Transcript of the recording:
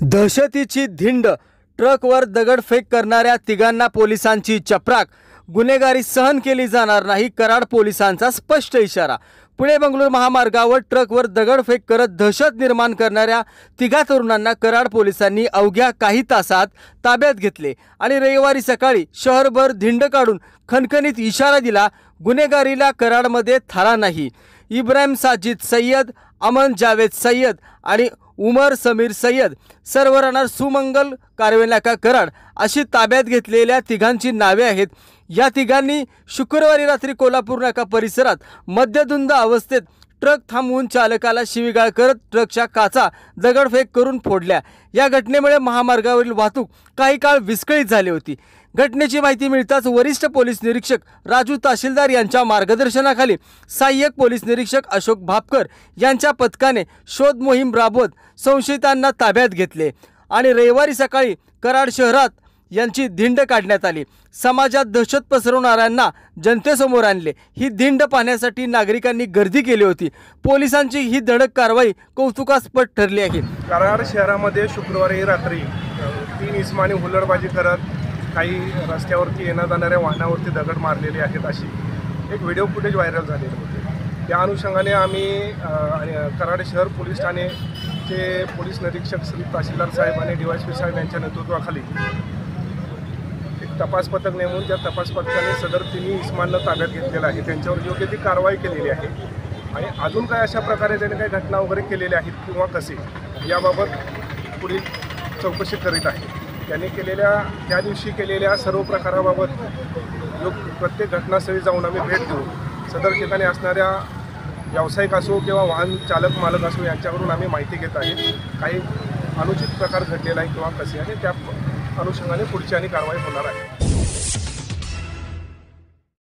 दहशतीची धिंड, ट्रकवर दगडफेक करणाऱ्या तिघांना पोलिसांची चपराक, गुन्हेगारी सहन केली जाणार नाही, कराड पोलिसांचा स्पष्ट इशारा। पुणे बंगळूर महामार्गावर ट्रकवर दगडफेक करत दहशत निर्माण करणाऱ्या तिघा तरुणांना कराड पोलिसांनी अवघ्या काही तासात ताब्यात घेतले आणि रविवारी सकाळी शहरभर धिंड काढून खणखणीत इशारा दिला, गुन्हेगारीला कराडमध्ये थारा नाही। इब्राहिम साजिद सय्यद, अमन जावेद सय्यद आणि उमर समीर सय्यद, सर्व राहणार सुमंगल कारवेनाका कराड अशी ताब्यात घेतलेल्या तिघांची नावे आहेत। या तिघांनी शुक्रवारी रात्री कोल्हापूर नाका परिसरात मद्यधुंद अवस्थेत ट्रक थांबवून चालकाला शिवीगाळ करत ट्रकच्या काचा दगडफेक करून फोडल्या। या घटनेमुळे महामार्गावरील वाहतूक काही काळ विस्कळीत झाली होती। घटनेची माहिती मिळताच वरिष्ठ पोलीस निरीक्षक राजू तहसीलदार यांच्या मार्गदर्शनाखाली सहाय्यक पोलीस निरीक्षक अशोक भापकर यांच्या पथकाने शोध मोहीम राबवत संशयितांना ताब्यात घेतले आणि रविवारी सकाळी कराड शहरात यांची धिंड काढण्यात आली। समाजात दहशत पसरवणाऱ्यांना जनतेसमोर आणले। ही धिंड पाहण्यासाठी नागरिकांनी गर्दी केली होती। पोलिसांची ही धडक कारवाई कौतुकास्पद ठरली आहे। कराड शहरामध्ये शुक्रवारी रात्री 3 इसमानी हुल्लडबाजी करत काही रस्त्यावरती येण्या जाणाऱ्या वाहनावरती दगड मारलेले आहेत अशी एक व्हिडिओ फुटेज व्हायरल झालेलं होते। त्या अनुषंगाने आम्ही कराड शहर पोलीस ठाणेचे पोलीस निरीक्षक श्री तहसीलदार साहेब आणि DYSP साहेब यांच्या नेतृत्वाखाली एक तपास पथक नेमून त्या तपास पथकाने सदर तिन्ही इस्मानला ताब्यात घेतलेलं आहे। त्यांच्यावर योग्य ती कारवाई केलेली आहे आणि अजून काय अशा प्रकारे त्याने काही घटना वगैरे केलेल्या आहेत किंवा कसे याबाबत पुढील चौकशी करीत आहे। त्यांनी त्या दिवशी केलेल्या सर्व प्रकाराबाबत प्रत्येक घटनास्थळी जाऊन आम्ही भेट देऊ सदर ठिकाणी असणाऱ्या व्यावसायिक असो किंवा वाहन चालक मालक असो यांच्याकडून आम्ही माहिती घेत आहे काही अनुचित प्रकार घडलेला आहे किंवा कसे आहे त्या अनुषंगाने पुढची आणि कारवाई होणार आहे।